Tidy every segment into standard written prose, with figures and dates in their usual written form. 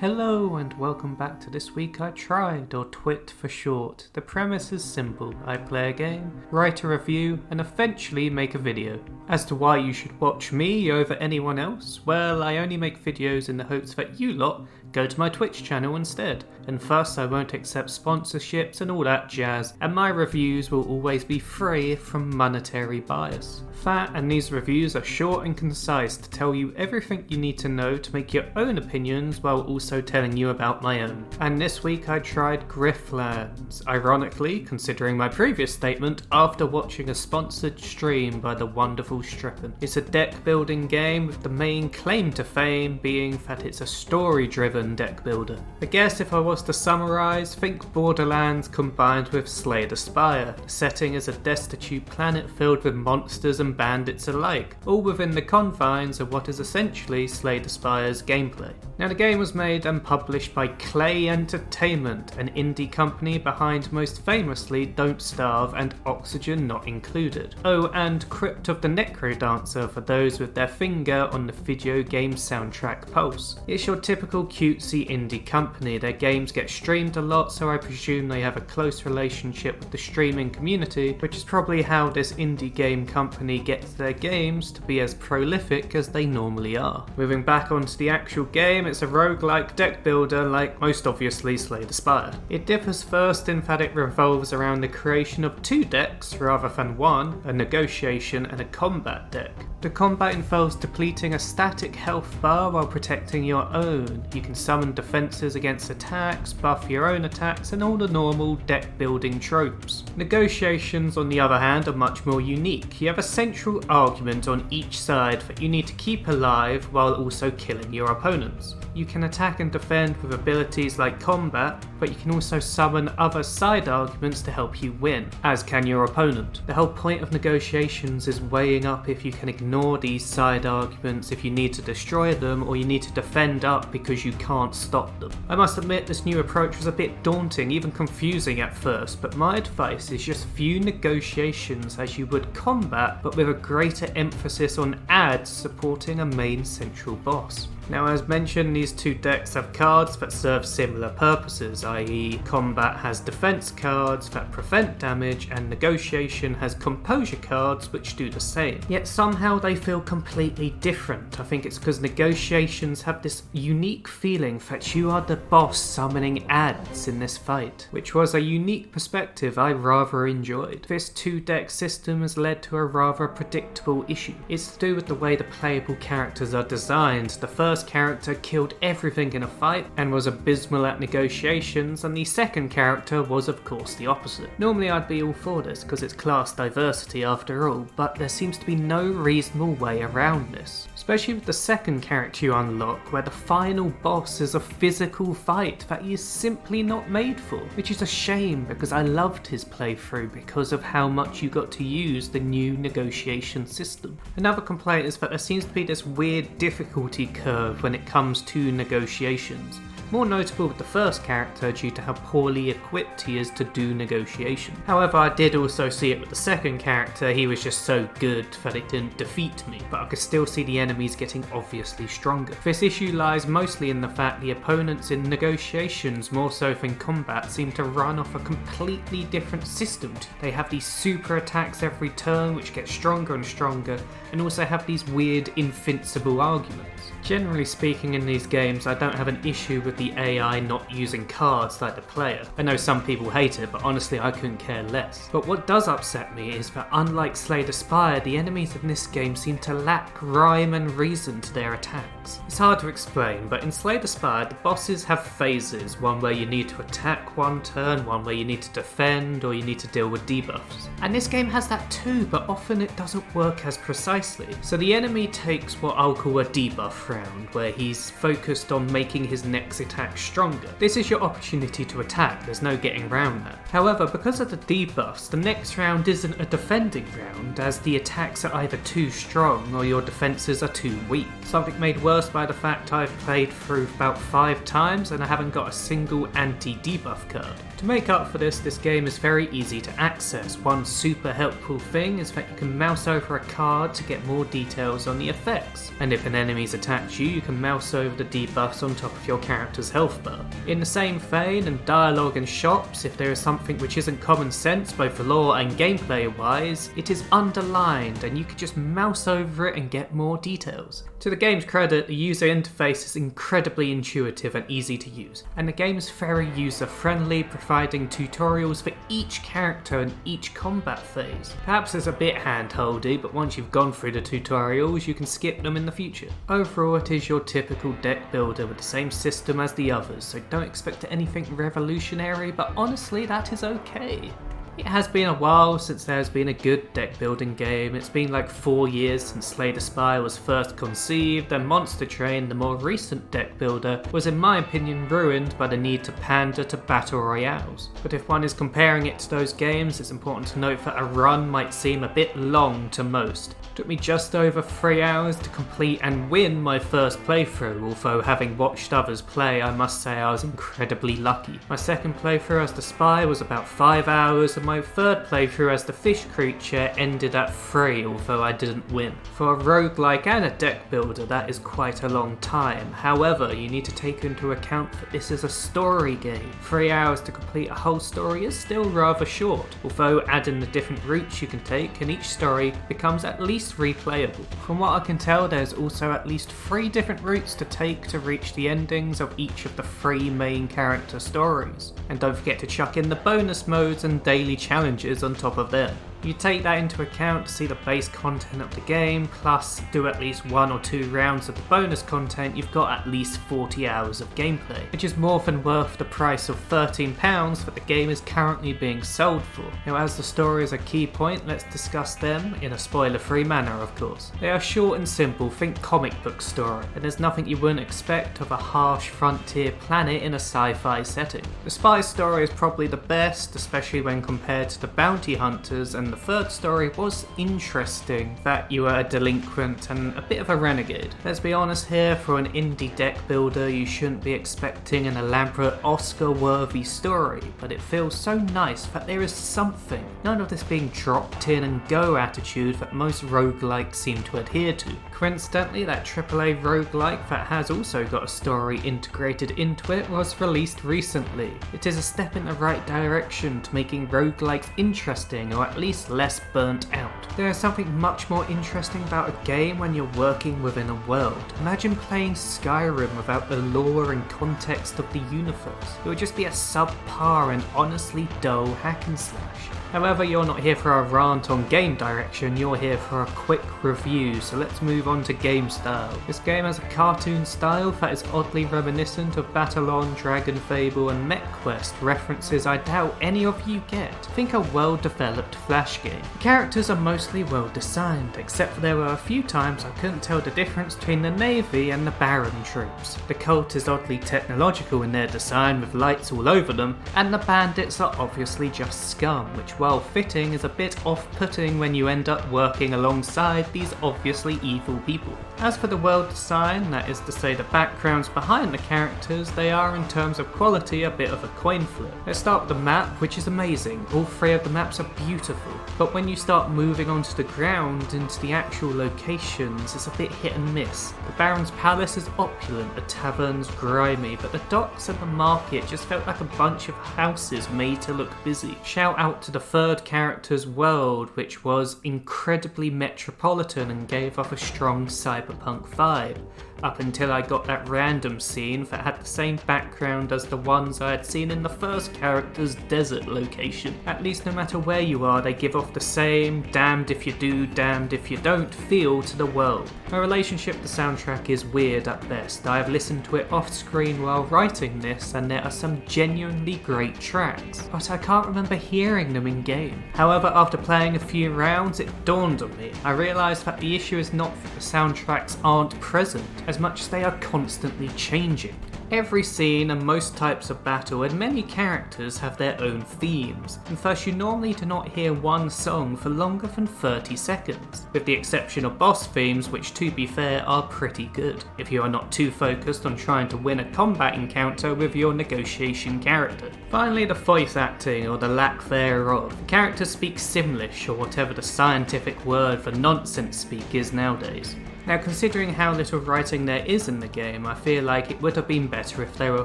Hello and welcome back to This Week I Tried, or TWIT for short. The premise is simple. I play a game, write a review, and eventually make a video. As to why you should watch me over anyone else, well, I only make videos in the hopes that you lot go to my Twitch channel instead. And thus I won't accept sponsorships and all that jazz, and my reviews will always be free from monetary bias. That and these reviews are short and concise to tell you everything you need to know to make your own opinions while also telling you about my own. And this week I tried Griftlands, ironically considering my previous statement after watching a sponsored stream by the wonderful Strippin. It's a deck building game with the main claim to fame being that it's a story driven deck builder. I guess if I was to summarise, think Borderlands combined with Slay the Spire. The setting is a destitute planet filled with monsters and bandits alike, all within the confines of what is essentially Slay the Spire's gameplay. Now the game was made and published by Clay Entertainment, an indie company behind most famously Don't Starve and Oxygen Not Included. Oh, and Crypt of the Necrodancer for those with their finger on the video game soundtrack pulse. It's your typical cutesy indie company. Their games get streamed a lot, so I presume they have a close relationship with the streaming community, which is probably how this indie game company gets their games to be as prolific as they normally are. Moving back onto the actual game, it's a roguelike deck builder like most obviously Slay the Spire. It differs first in that it revolves around the creation of two decks rather than one, a negotiation and a combat deck. The combat involves depleting a static health bar while protecting your own. You can summon defenses against attacks, buff your own attacks, and all the normal deck building tropes. Negotiations, on the other hand, are much more unique. You have a central argument on each side that you need to keep alive while also killing your opponents. You can attack and defend with abilities like combat, but you can also summon other side arguments to help you win, as can your opponent. The whole point of negotiations is weighing up if you can ignore these side arguments if you need to destroy them, or you need to defend up because you can't stop them. I must admit this new approach was a bit daunting, even confusing at first, but my advice is just view negotiations as you would combat, but with a greater emphasis on adds supporting a main central boss. Now, as mentioned, these two decks have cards that serve similar purposes, i.e. combat has defense cards that prevent damage and negotiation has composure cards which do the same. Yet somehow they feel completely different. I think it's because negotiations have this unique feeling that you are the boss summoning adds in this fight, which was a unique perspective I rather enjoyed. This two deck system has led to a rather predictable issue. It's to do with the way the playable characters are designed. The first character killed everything in a fight and was abysmal at negotiations, and the second character was of course the opposite. Normally I'd be all for this because it's class diversity after all, but there seems to be no reasonable way around this. Especially with the second character you unlock, where the final boss is a physical fight that he is simply not made for, which is a shame because I loved his playthrough because of how much you got to use the new negotiation system. Another complaint is that there seems to be this weird difficulty curve when it comes to negotiations. More notable with the first character due to how poorly equipped he is to do negotiation. However, I did also see it with the second character. He was just so good that it didn't defeat me, but I could still see the enemies getting obviously stronger. This issue lies mostly in the fact the opponents in negotiations more so than combat seem to run off a completely different system. They have these super attacks every turn which get stronger and stronger, and also have these weird invincible arguments. Generally speaking, in these games I don't have an issue with the AI not using cards like the player. I know some people hate it, but honestly I couldn't care less. But what does upset me is that unlike Slay the Spire, the enemies in this game seem to lack rhyme and reason to their attacks. It's hard to explain, but in Slay the Spire the bosses have phases, one where you need to attack one turn, one where you need to defend, or you need to deal with debuffs. And this game has that too, but often it doesn't work as precisely. So the enemy takes what I'll call a debuff round, where he's focused on making his next attack stronger. This is your opportunity to attack, there's no getting around that. However, because of the debuffs, the next round isn't a defending round, as the attacks are either too strong or your defences are too weak. Something made worse by the fact I've played through about 5 times and I haven't got a single anti-debuff card. To make up for this game is very easy to access. One super helpful thing is that you can mouse over a card to get more details on the effects, and if an enemy's attack at you can mouse over the debuffs on top of your character's health bar. In the same vein, in dialogue and shops, if there is something which isn't common sense both lore and gameplay wise, it is underlined and you can just mouse over it and get more details. To the game's credit, the user interface is incredibly intuitive and easy to use, and the game is very user friendly, providing tutorials for each character and each combat phase. Perhaps it's a bit handholdy, but once you've gone through the tutorials you can skip them in the future. Overall, it is your typical deck builder with the same system as the others, so don't expect anything revolutionary, but honestly that is okay. It has been a while since there has been a good deck building game. It's been like 4 years since Slay the Spire was first conceived, and Monster Train, the more recent deck builder, was in my opinion ruined by the need to pander to battle royales. But if one is comparing it to those games, it's important to note that a run might seem a bit long to most. It took me just over 3 hours to complete and win my first playthrough, although having watched others play, I must say I was incredibly lucky. My second playthrough as the Spire was about 5 hours, and my third playthrough as the fish creature ended at 3, although I didn't win. For a roguelike and a deck builder, that is quite a long time. However, you need to take into account that this is a story game. 3 hours to complete a whole story is still rather short, although adding the different routes you can take, and each story becomes at least replayable. From what I can tell, there's also at least 3 different routes to take to reach the endings of each of the 3 main character stories. And don't forget to chuck in the bonus modes and daily challenges on top of them. You take that into account to see the base content of the game, plus do at least 1 or 2 rounds of the bonus content, you've got at least 40 hours of gameplay, which is more than worth the price of £13 that the game is currently being sold for. Now, as the story is a key point, let's discuss them in a spoiler-free manner, of course. They are short and simple, think comic book story, and there's nothing you wouldn't expect of a harsh frontier planet in a sci-fi setting. The spy story is probably the best, especially when compared to the bounty hunters, and the third story was interesting, that you are a delinquent and a bit of a renegade. Let's be honest here, for an indie deck builder you shouldn't be expecting an elaborate Oscar-worthy story, but it feels so nice that there is something, none of this being dropped in and go attitude that most roguelikes seem to adhere to. Coincidentally, that AAA roguelike that has also got a story integrated into it was released recently. It is a step in the right direction to making roguelikes interesting, or at least less burnt out. There is something much more interesting about a game when you're working within a world. Imagine playing Skyrim without the lore and context of the universe. It would just be a subpar and honestly dull hack and slash. However, you're not here for a rant on game direction, you're here for a quick review, so let's move on to game style. This game has a cartoon style that is oddly reminiscent of Battle-On, Dragon Fable and MechQuest, references I doubt any of you get. Think a well-developed Flash game. The characters are mostly well designed, except for there were a few times I couldn't tell the difference between the Navy and the Baron troops. The cult is oddly technological in their design with lights all over them, and the bandits are obviously just scum, which while fitting is a bit off-putting when you end up working alongside these obviously evil people. As for the world design, that is to say the backgrounds behind the characters, they are in terms of quality a bit of a coin flip. Let's start with the map, which is amazing. All 3 of the maps are beautiful, but when you start moving onto the ground, into the actual locations, it's a bit hit and miss. The Baron's Palace is opulent, the tavern's grimy, but the docks and the market just felt like a bunch of houses made to look busy. Shout out to the third character's world, which was incredibly metropolitan and gave off a strong cyberpunk vibe, up until I got that random scene that had the same background as the ones I had seen in the first character's desert location. At least no matter where you are, they give off the same damned if you do, damned if you don't feel to the world. My relationship with the soundtrack is weird at best. I have listened to it off screen while writing this, and there are some genuinely great tracks, but I can't remember hearing them in game. However, after playing a few rounds, it dawned on me. I realised that the issue is not that the soundtracks aren't present, as much as they are constantly changing. Every scene and most types of battle and many characters have their own themes, and thus you normally do not hear one song for longer than 30 seconds, with the exception of boss themes, which to be fair are pretty good, if you are not too focused on trying to win a combat encounter with your negotiation character. Finally, the voice acting, or the lack thereof. The characters speak Simlish, or whatever the scientific word for nonsense speak is nowadays. Now, considering how little writing there is in the game, I feel like it would have been better if they were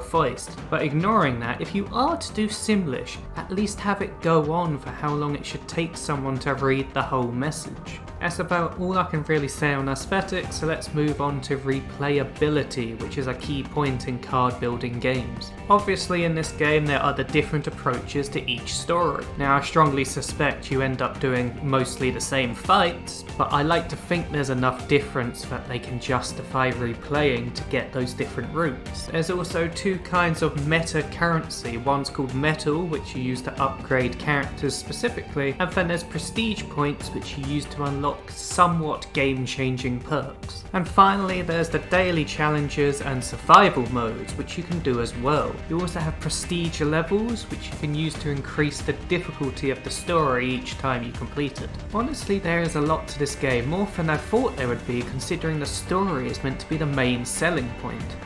voiced. But ignoring that, if you are to do Simlish, at least have it go on for how long it should take someone to read the whole message. That's about all I can really say on aesthetics, so let's move on to replayability, which is a key point in card building games. Obviously in this game there are the different approaches to each story. Now I strongly suspect you end up doing mostly the same fights, but I like to think there's enough difference that they can justify replaying to get those different routes. There's also two kinds of meta currency. One's called metal, which you use to upgrade characters specifically, and then there's prestige points, which you use to unlock somewhat game-changing perks. And finally there's the daily challenges and survival modes, which you can do as well. You also have prestige levels, which you can use to increase the difficulty of the story each time you complete it. Honestly, there is a lot to this game, more than I thought there would be, considering the story is meant to be the main selling point.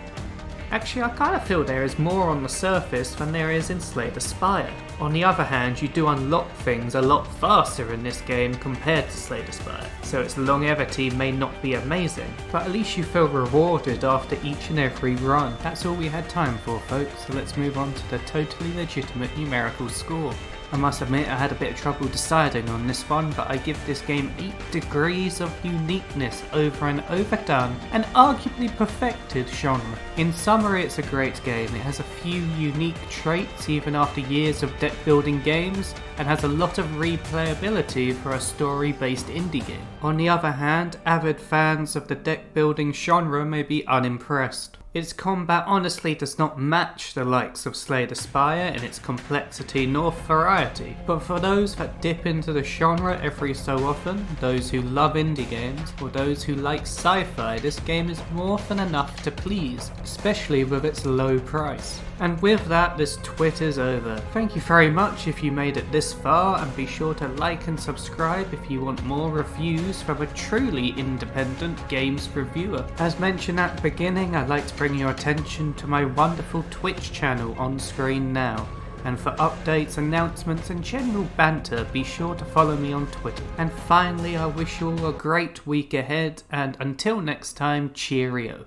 Actually, I kind of feel there is more on the surface than there is in Slay the Spire. On the other hand, you do unlock things a lot faster in this game compared to Slay the Spire, so its longevity may not be amazing, but at least you feel rewarded after each and every run. That's all we had time for, folks, so let's move on to the totally legitimate numerical score. I must admit I had a bit of trouble deciding on this one, but I give this game 8 degrees of uniqueness over an overdone and arguably perfected genre. In summary, it's a great game. It has a few unique traits even after years of deck building games, and has a lot of replayability for a story-based indie game. On the other hand, avid fans of the deck building genre may be unimpressed. Its combat honestly does not match the likes of Slay the Spire in its complexity nor variety, but for those that dip into the genre every so often, those who love indie games, or those who like sci-fi, this game is more than enough to please, especially with its low price. And with that, this twit is over. Thank you very much if you made it this far, and be sure to like and subscribe if you want more reviews from a truly independent games reviewer. As mentioned at the beginning, I'd like to bring your attention to my wonderful Twitch channel on screen now. And for updates, announcements and general banter, be sure to follow me on Twitter. And finally, I wish you all a great week ahead, and until next time, cheerio.